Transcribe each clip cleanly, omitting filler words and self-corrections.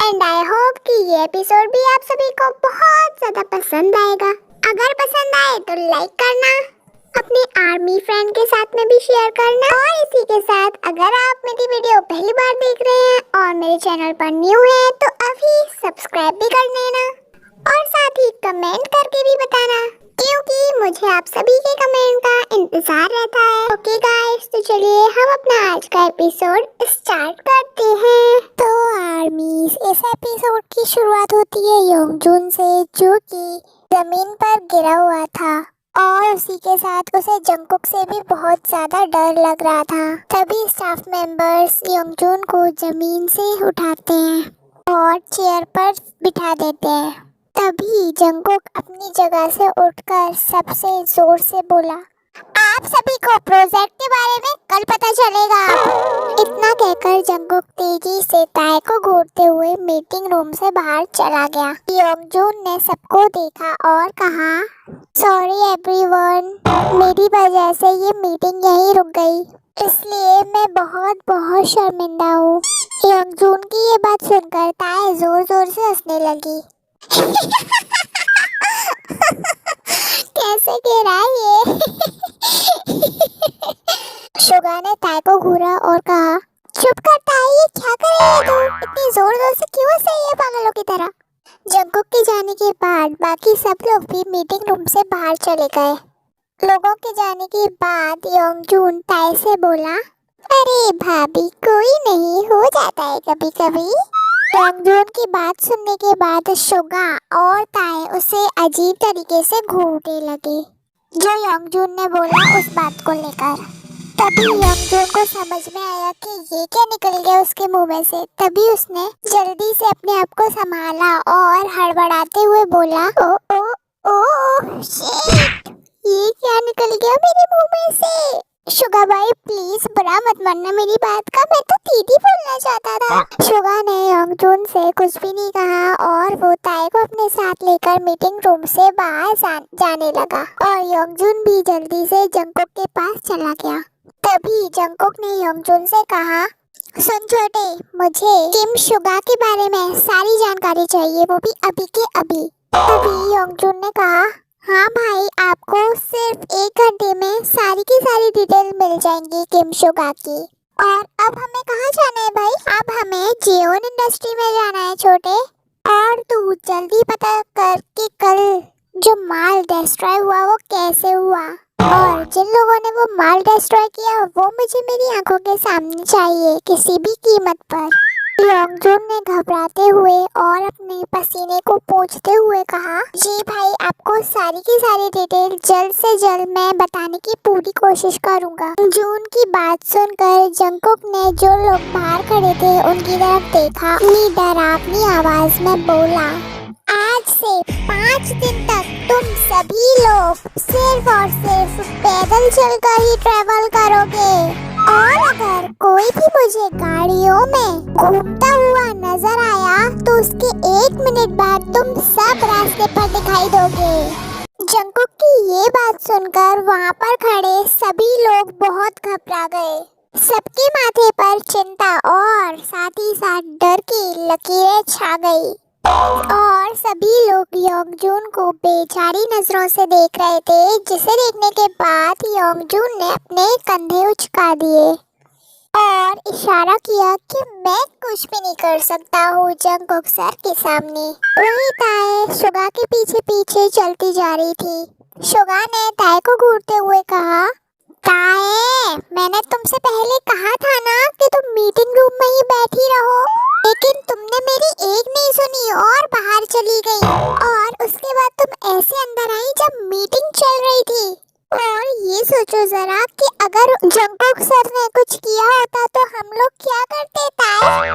And I hope कि ये episode भी आप सभी को बहुत ज्यादा पसंद आएगा। अगर पसंद आए तो लाइक करना, अपने आर्मी फ्रेंड के साथ में भी शेयर करना, और इसी के साथ अगर आप मेरी वीडियो पहली बार देख रहे हैं और मेरे चैनल पर न्यू हैं तो अभी सब्सक्राइब भी कर लेना और साथ ही कमेंट करके भी बताना, क्योंकि मुझे आप सभी के कमेंट का इंतजार रहता है। ओके गाइस, तो चलिए हम अपना आज का एपिसोड स्टार्ट करते हैं। तो आर्मीज, इस एपिसोड की शुरुआत होती है योंगजून से, जो कि जमीन पर गिरा हुआ था और उसी के साथ उसे जंगकुक से भी बहुत ज्यादा डर लग रहा था। तभी स्टाफ मेंबर्स योंगजून को जमीन से उठाते हैं और चेयर पर बिठा देते हैं। तभी जंगकुक अपनी जगह से उठकर सबसे जोर से बोला, आप सभी को प्रोजेक्ट के बारे में कल पता चलेगा। इतना कहकर जंगकुक तेजी से ताए को घूरते हुए मीटिंग रूम से बाहर चला गया। योंगजून ने सबको देखा और कहा, सॉरी एवरीवन, मेरी वजह से ये मीटिंग यहीं रुक गई, इसलिए मैं बहुत बहुत शर्मिंदा हूँ। योंगजून की ये बात सुनकर ताए जोर जोर से हंसने लगी। कैसे कह रहा है ये? शुगा ने ताए को घूरा और कहा, चुप कर ताए, ये क्या कर रही है तू? इतनी जोर जोर से क्यों हंस रही है पागलों की तरह? जंगकुक के जाने के बाद बाकी सब लोग भी मीटिंग रूम से बाहर चले गए। लोगों के जाने के बाद योंगजून ताए से बोला, अरे भाभी, कोई नहीं, हो जाता है कभी कभी। योंगजून की बात सुनने के बाद शुगा और ताए उसे अजीब तरीके से घूरने लगे, जो योंगजून ने बोला उस बात को लेकर। तभी योंगजून को समझ में आया कि ये क्या निकल गया उसके मुंह में से। तभी उसने जल्दी से अपने आप को संभाला और हड़बड़ाते हुए बोला, ओ ओ ओ शिट, ये क्या निकल गया मेरे मुंह में से? शुगा भाई प्लीज बुरा मत मानना मेरी बात का, मैं तो दीदी बोलना चाहता था। शुगा ने योंगजून से कुछ भी नहीं कहा और वो ताए को अपने साथ लेकर मीटिंग रूम से बाहर जाने लगा और योंगजून भी जल्दी से जंगकुक के पास चला गया। तभी जंगकुक ने योंगजून से कहा, सुन छोटे, मुझे किम शुगा के बारे में सारी जानकारी चाहिए, वो भी अभी के अभी। तभी योंगजून ने कहा, हाँ भाई, आपको सिर्फ 1 घंटे में सारी की सारी डिटेल मिल जाएंगी किम शुगा की। और अब हमें कहाँ जाना है भाई? अब हमें जियोन इंडस्ट्री में जाना है छोटे, और तू जल्दी पता कर कि कल जो माल डिस्ट्रॉय हुआ वो कैसे हुआ, और जिन लोगों ने वो माल डिस्ट्रॉय किया वो मुझे मेरी आंखों के सामने चाहिए किसी भी कीमत पर। योंगजून ने घबराते हुए और अपने पसीने को पोंछते हुए कहा, जी भाई, आपको सारी की सारी डिटेल जल्द से जल्द मैं बताने की पूरी कोशिश करूंगा। जून की बात सुनकर जंगकुक ने जो लोग बाहर खड़े थे उनकी तरफ देखा, अपनी डरावनी आवाज में बोला, आज से 5 दिन तक तुम सभी लोग सिर्फ और सिर्फ पैदल चलकर ही ट्रेवल करोगे, और अगर कोई भी मुझे गाड़ियों में घूमता हुआ नजर आया तो उसके 1 मिनट बाद तुम सब रास्ते पर दिखाई दोगे। जंगकुक की ये बात सुनकर वहाँ पर खड़े सभी लोग बहुत घबरा गए। सबके माथे पर चिंता और साथ ही साथ डर की लकीरें छा गई और सभी लोग योंगजून को बेचारी नजरों से देख रहे थे, जिसे देखने के बाद योंगजून ने अपने कंधे उचका दिए और इशारा किया कि मैं कुछ भी नहीं कर सकता हूँ जंगकुक सर के सामने। वही ताए शुगा के पीछे पीछे चलती जा रही थी। शुगा ने ताए को घूरते हुए कहा, ताए, मैंने तुमसे पहले कहा था ना कि तुम मीटिंग रूम में ही बैठी रहो, लेकिन तुमने मेरी एक नहीं सुनी और बाहर चली गई, और उसके बाद तुम ऐसे अंदर आई जब मीटिंग चल रही थी। और ये सोचो जरा कि अगर जंगकुक सर ने कुछ किया होता तो हम लोग क्या करते ताए?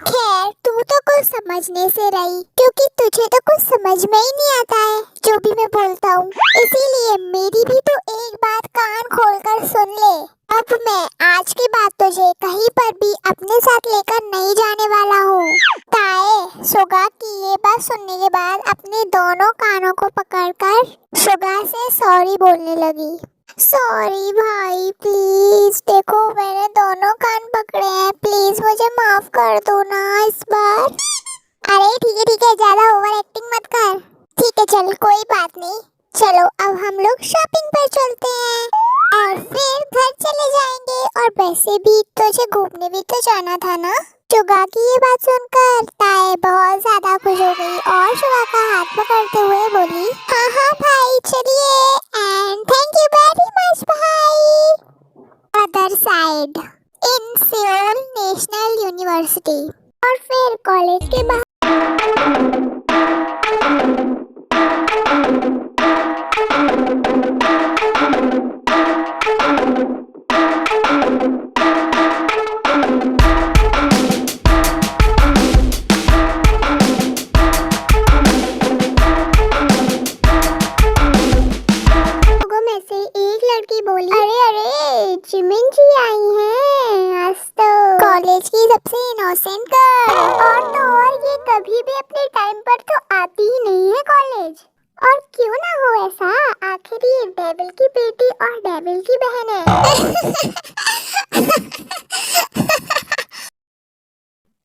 खैर, तू तो कुछ समझने से रही, क्योंकि तुझे तो कुछ समझ में ही नहीं आता है जो भी मैं बोलता हूँ, इसीलिए मेरी भी तो एक बात कान खोलकर सुन ले। अब मैं आज के बाद तुझे कहीं पर भी अपने साथ लेकर नहीं जाने वाला हूँ। ताए शुगा की ये बात सुनने के बाद अपने दोनों कानों को पकड़कर शुगा से सॉरी बोलने लगी। सॉरी भाई, प्लीज देखो मैंने दोनों कान पकड़े हैं, प्लीज मुझे माफ कर दो ना इस बार। अरे ठीक है, ज्यादा ओवर एक्टिंग मत कर। ठीक है चल, कोई बात नहीं। चलो अब हम लोग शॉपिंग पर चलते हैं और फिर घर चले जाएंगे। और वैसे भी तुझे घूमने भी तो जाना था ना। शुगा की ये बात सुनकर ताए बहुत ज्यादा खुश हो गई और शुगा का हाथ पकड़ते हुए बोली, हाँ भाई चलिए, and thank you very much भाई। Other side in Seoul National University. और फिर कॉलेज के बाहर बोली, अरे जिमिन जी आई हैं आज तो। कॉलेज की सबसे इनोसेंट गर्ल। और ये कभी भी अपने टाइम पर तो आती ही नहीं है कॉलेज। और क्यों ना हो ऐसा, आखिर ये डेविल की बेटी और डेविल की बहन है।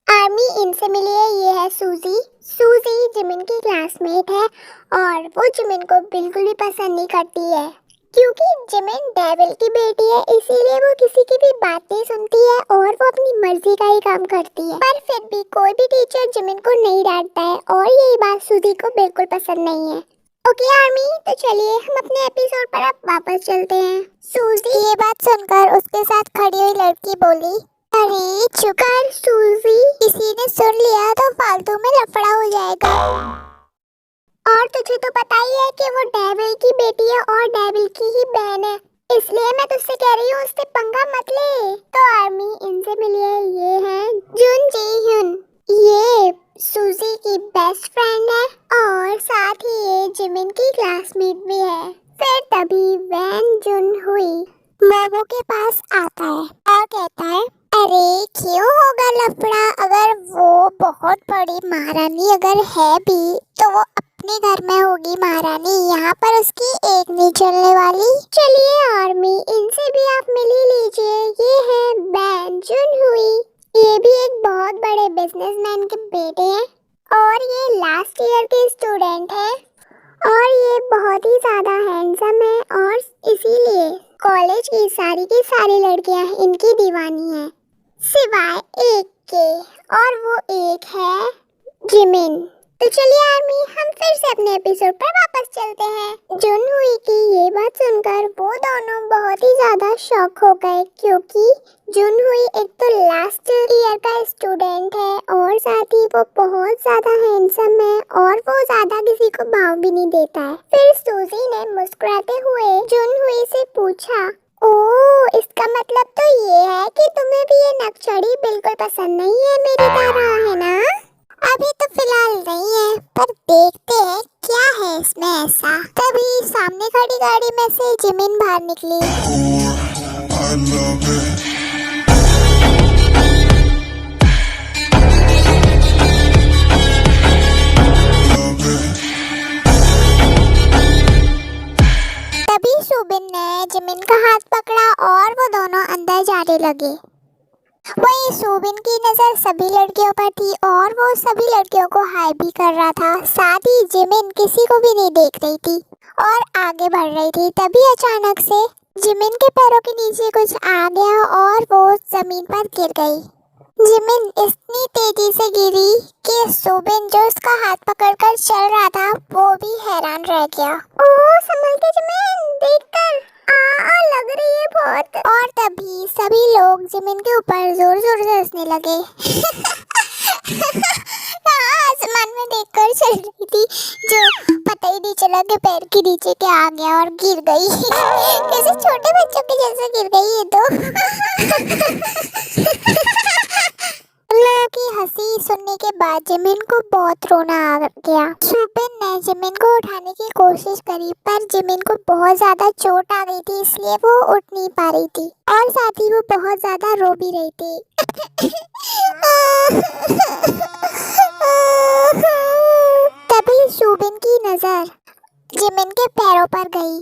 आर्मी इनसे मिलिए, ये है सूजी। सूजी जिमिन की क्लासमेट है और वो जिमिन को बिल्कुल भी पसंद नहीं करती है, क्योंकि जिमिन डेविल की बेटी है, इसीलिए वो किसी की भी बात नहीं सुनती है और वो अपनी मर्जी का ही काम करती है। पर फिर भी कोई भी टीचर जिमिन को नहीं डांटता है और यही बात सूजी को बिल्कुल पसंद नहीं है। ओके आर्मी, तो चलिए हम अपने एपिसोड पर अब वापस चलते हैं। सूजी ये बात सुनकर उसके साथ खड़ी हुई लड़की बोली, अरे चुप कर सूजी, किसी ने सुन लिया तो फालतू में लफड़ा हो जाएगा। और तुझे तो पता ही है कि वो डेविल की बेटी है और डेविल की ही बहन है, इसलिए मैं तुझसे कह रही हूँ उससे पंगा मत ले। तो आर्मी इनसे मिलिए, ये है जुन जी hyun। ये सूजी की बेस्ट फ्रेंड है और साथ ही ये जिमिन की क्लासमेट भी है। फिर तभी वैन जुन हुई मोमो के पास आता है और कहता है, अरे क्यों होगा लफड़ा, अगर वो बहुत बड़ी महारानी अगर है भी तो वो अपने घर में होगी महारानी, यहाँ पर उसकी एक नहीं चलने वाली। चलिए आर्मी, इनसे भी आप मिल ही लीजिए, ये है बैन जुन हुई। ये भी एक बहुत बड़े बिजनेसमैन के बेटे हैं और ये लास्ट ईयर के स्टूडेंट है और ये बहुत ही ज्यादा हैंडसम है और इसीलिए कॉलेज की सारी लड़कियां इनकी दीवानी है, सिवाय एक के, और वो एक है जिमिन। तो चलिए आर्मी, हम फिर से अपने एपिसोड पर वापस चलते हैं। जुन हुई की ये बात सुनकर वो दोनों बहुत ही ज्यादा शॉक हो गए, क्योंकि जुन हुई एक तो लास्ट ईयर का स्टूडेंट है और साथ ही वो बहुत ज्यादा हैंडसम है और वो ज्यादा किसी को भाव भी नहीं देता है। फिर सूजी ने मुस्कुराते हुए जुन हुई से पूछा, ओह इसका मतलब तो ये है कि तुम्हें भी ये नक्शड़ी बिल्कुल पसंद नहीं है मेरी तरह, है ना? अभी तो फिलहाल नहीं है, पर देखते हैं क्या है इसमें ऐसा। तभी सामने खड़ी गाड़ी में से जिमिन बाहर निकली। तभी सुबिन ने जिमिन का हाथ पकड़ा और वो दोनों अंदर जाने लगे। वही सुबिन की नजर सभी लड़कियों पर थी और वो सभी लड़कियों को हाय भी कर रहा था। साथ ही जिमिन किसी को भी नहीं देख रही थी और आगे बढ़ रही थी। तभी अचानक से जिमिन के पैरों के नीचे कुछ आ गया और वो जमीन पर गिर गई। जिमिन इतनी तेजी से गिरी कि सुबिन जो उसका हाथ पकड़कर चल रहा था वो भी हैरान रह गया। ओह संभल के जिमिन, देखकर लग रही है बहुत। और तभी सभी लोग जिमिन के ऊपर जोर जोर से हंसने लगे। आसमान में देखकर चल रही थी, जो पता ही नहीं चला कि पैर के नीचे क्या आ गया और गिर गई। कैसे छोटे बच्चों के जैसे गिर गई ये तो। की हंसी सुनने के बाद जिमिन को बहुत रोना आ गया। सुबिन ने जिमिन को उठाने की कोशिश करी, पर जिमिन को बहुत ज्यादा चोट आ गई थी, इसलिए वो उठ नहीं पा रही थी और साथ ही वो बहुत ज्यादा रो भी रही थी। तभी सुबिन की नजर जिमिन के पैरों पर गई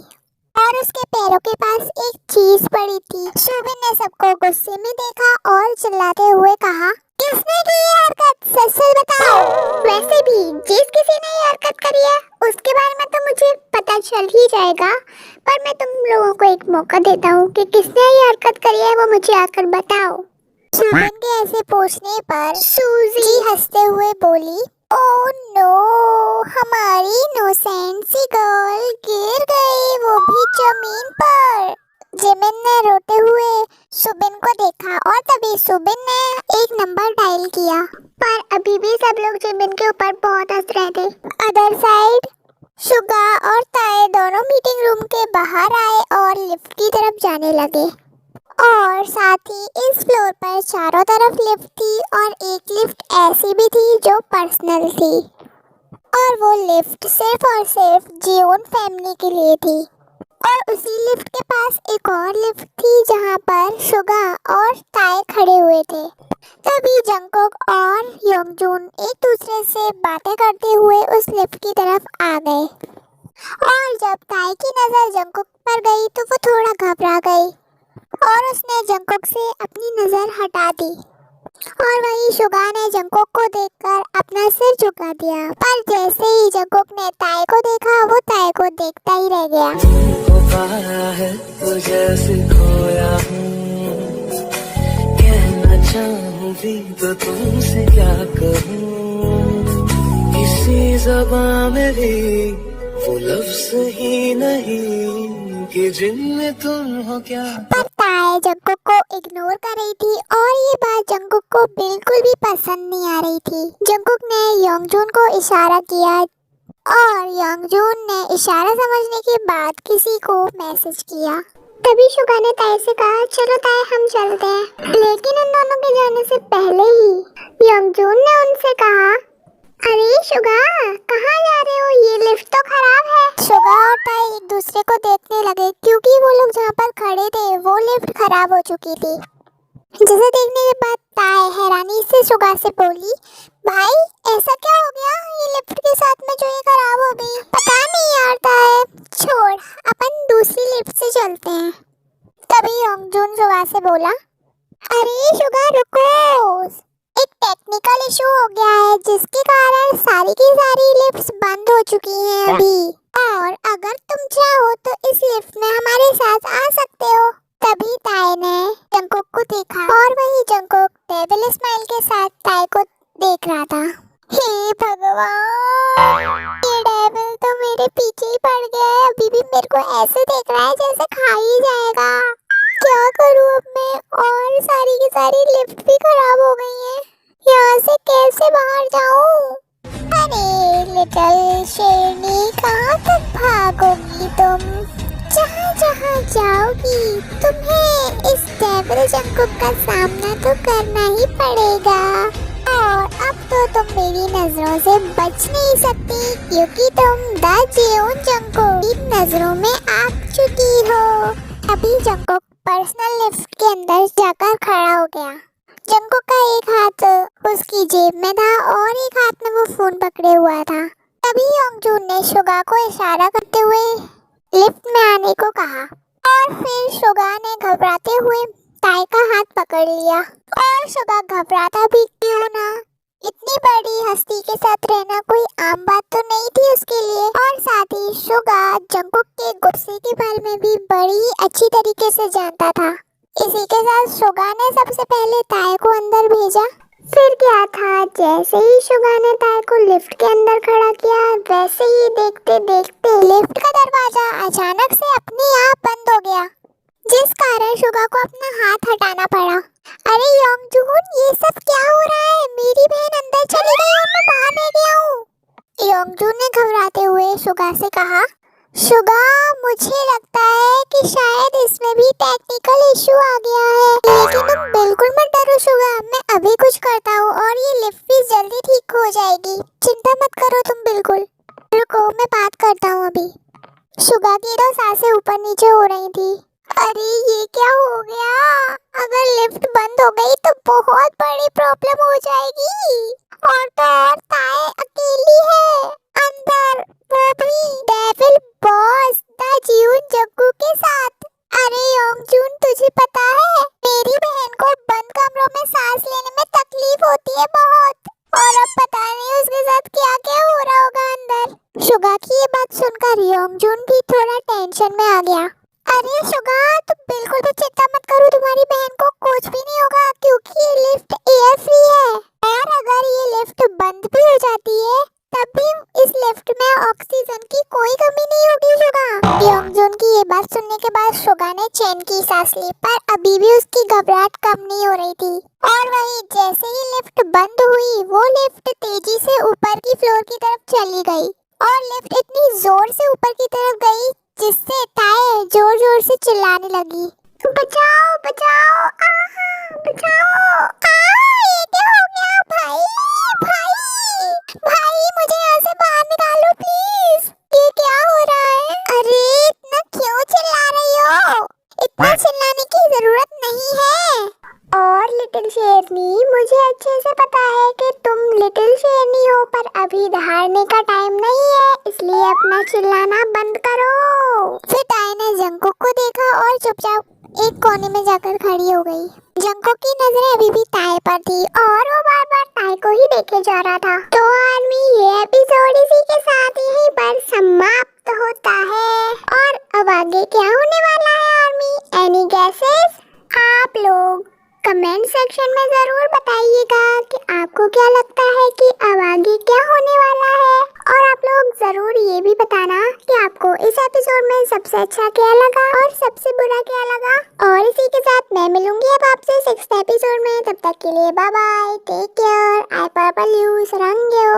और उसके पैरों के पास एक चीज पड़ी थी। सुबिन ने सबको गुस्से में देखा और चिल्लाते हुए कहा, किसने की ये हरकत, सच सच बताओ। जिस किसी ने ये हरकत करी है उसके बारे में तो मुझे पता चल ही जाएगा, पर मैं तुम लोगों को एक मौका देता हूँ कि किसने ये हरकत करी है वो मुझे आकर बताओ। सुबन के ऐसे पूछने पर सूजी हंसते हुए बोली, ओह नो, हमारी इनोसेंट सी गर्ल गिर गई, वो भी जमीन पर। जिमिन ने रोते हुए सुबिन को देखा और तभी सुबिन ने एक नंबर डायल किया, पर अभी भी सब लोग जिमिन के ऊपर बहुत हंस रहे थे। अदर साइड शुगा और ताए दोनों मीटिंग रूम के बाहर आए और लिफ्ट की तरफ जाने लगे, और साथ ही इस फ्लोर पर चारों तरफ लिफ्ट थी और एक लिफ्ट ऐसी भी थी जो पर्सनल थी, और वो लिफ्ट सिर्फ और सिर्फ जियोन फैमिली के लिए थी। और उसी लिफ्ट के पास एक और लिफ्ट थी जहाँ पर शुगा और ताए खड़े हुए थे। तभी जंगकुक और योंगजून एक दूसरे से बातें करते हुए उस लिफ्ट की तरफ आ गए, और जब ताए की नज़र जंगकुक पर गई तो वो थोड़ा घबरा गई और उसने जंगकुक से अपनी नज़र हटा दी, और वही शुगा ने जंगकुक को देखकर अपना सिर झुका दिया। पर जैसे ही जंगकुक ने ताए को देखा वो ताए को देखता ही रह गया। तुमको पाया है तो जैसे खोया हूँ, कहना चाहूँ भी तो तुमसे क्या कहूँ, किसी ज़बान में भी वो लफ्ज़ ही नहीं कि जिनमें तुम हो क्या। पर ताए जंगकुक को इग्नोर कर रही थी और ये बात जंगकुक को बिल्कुल भी पसंद नहीं आ रही थी। जंगकुक ने योंगजून को इशारा किया और योंगजून ने इशारा समझने के बाद किसी को मैसेज किया। तभी शुगा ने ताए से कहा, चलो ताए हम चलते हैं। लेकिन उन दोनों के जाने से पहले ही योंगजून ने उनसे कहा, अरे शुगा कहाँ जा रहे हो, ये लिफ्ट तो खराब है। शुगा और ताए एक दूसरे को देखने लगे क्योंकि वो लोग जहाँ पर खड़े थे वो लिफ्ट खराब हो चुकी थी। जिसे देखने के बाद ताए हैरानी से शुगा से बोली, भाई ऐसा क्या हो गया ये लिफ्ट के साथ में जो ये खराब हो गई। पता नहीं यार ताए, छोड़ अपन दूसरी लिफ्ट से चलते हैं। तभी योंगजून शुगा से बोला, अरे शुगा रुको, एक टेक्निकल इशू हो गया है जिसके कारण सारी की सारी लिफ्ट्स बंद हो चुकी हैं अभी, और अगर तुम चाहो तो इस लिफ्ट में हमारे साथ आ सकते हो। तभी ताए ने जंगकुक को देखा और वही जंगकुक डेविल स्माइल के साथ ताए को देख रहा था। हे भगवान, ये डेविल तो मेरे पीछे ही पड़ गया है, अभी भी मेरे को ऐसे देख रहा है जैसे खा ही जाएगा। क्या करूं अब मैं, और सारी की सारी लिफ्ट भी खराब हो गई है, यहाँ से कैसे बाहर जाऊं। अरे लिटिल शेरनी, कहाँ तक भागोगी तुम, जहाँ जहाँ जाओगी तुम्हें इस डेविल जंगकुक का सामना तो करना ही पड़ेगा, और अब तो तुम मेरी नजरों से बच नहीं सकती क्योंकि तुम द जियोन जंगकुक की नजरों में आ चुकी हो। अभी जंगकुक पर्सनल लिफ्ट के अंदर जाकर खड़ा हो गया। जंगकुक का एक हाथ उसकी जेब में था और एक हाथ में वो फोन पकड़े हुआ था। तभी योंगजून ने शुगा को इशारा करते हुए लिफ्ट में आने को कहा, और फिर शुगा ने घबराते हुए ताए का हाथ पकड़ लिया, और शुगा घबराता भी क्यों ना, इतनी बड़ी हस्ती के साथ रहना कोई आम बात तो नहीं थी उसके लिए। और साथ ही शुगा जंगकुक के गुस्से के बारे में भी बड़ी अच्छी तरीके से जानता था। इसी के साथ शुगा ने सबसे पहले ताए को अंदर भेजा। फिर क्या था, जैसे ही शुगा ने ताए को लिफ्ट के अंदर खड़ा किया, वैसे ही देखते देखते लिफ्ट का दरवाजा अचानक से अपने आप बंद हो गया, जिस कारण शुगा को अपना हाथ हटाना पड़ा। अरे योंगजून, ये सब क्या हो रहा है, मेरी बहन अंदर चली गई और मैं बाहर रह गया हूँ। योंगजून ने घबराते हुए शुगा से कहा, शुगा मुझे लगता है कि शायद इसमें भी टेक्निकल इशू आ गया है, लेकिन तुम बिल्कुल मत डरो शुगा, मैं अभी कुछ करता हूँ और ये लिफ्ट भी जल्दी ठीक हो जाएगी, चिंता मत करो तुम बिल्कुल। रुको मैं बात करता हूँ अभी। शुगा की तो सांसें ऊपर नीचे हो रही थी। अरे ये क्या हो गया, अगर लिफ्ट बंद हो गई तो बहुत बड़ी प्रॉब्लम हो जाएगी, और तो और ताए अकेली है अंदर, वो भी devil boss the Jeon Jungkook के साथ। अरे योंगजून, तुझे पता है मेरी बहन को बंद कमरों में सांस लेने में तकलीफ होती है बहुत, और अब पता नहीं उसके साथ क्या क्या हो और योंगजून भी थोड़ा टेंशन में आ गया। अरे शुगा, तुम बिल्कुल भी चिंता मत करो, तुम्हारी बहन को कुछ भी नहीं होगा क्योंकि ये लिफ्ट एयर फ्री है। और अगर ये लिफ्ट बंद भी हो जाती है तब भी इस लिफ्ट में ऑक्सीजन की कोई कमी नहीं होगी शुगा। योंगजून की ये बात सुनने के बाद शुगा ने चैन की सांस ली, पर अभी भी उसकी घबराहट कम नहीं हो रही थी। और वही जैसे ही लिफ्ट बंद हुई, वो लिफ्ट तेजी से ऊपर की फ्लोर की तरफ चली गई और लिफ्ट इतनी जोर से ऊपर की तरफ गई जिससे ताए जोर जोर से चिल्लाने लगी, बचाओ बचाओ, बचाओ, ये क्या हो गया? भाई भाई भाई, मुझे यहाँ से बाहर निकालो प्लीज। ये क्या हो रहा है? अरे इतना क्यों चिल्ला रही हो? इतना चिल्लाने की जरूरत नहीं है। और लिटिल शेरनी, मुझे अच्छे से पता है कि तुम लिटिल शेरनी हो, पर अभी दहाड़ने का टाइम नहीं है, इसलिए अपना चिल्लाना बंद करो। फिर ताए ने जंगकुक को देखा और चुपचाप एक कोने में जाकर खड़ी हो गई। जंगकुक की नजरें अभी भी ताए पर थी और वो बार बार ताए को ही देखे जा रहा था। तो आर्मी, ये एपिसोड इसी के साथ यहीं पर समाप्त होता है। और अब आगे क्या होने वाला है आर्मी? Any guesses? आप लोग कमेंट सेक्शन में जरूर बताइएगा कि आपको क्या लगता है कि अब आगे क्या होने वाला है। और आप लोग जरूर ये भी बताना कि आपको इस एपिसोड में सबसे अच्छा क्या लगा और सबसे बुरा क्या लगा। और इसी के साथ मैं मिलूंगी अब आपसे 6th एपिसोड में। तब तक के लिए bye bye, take care, I purple you, सरंग्यो।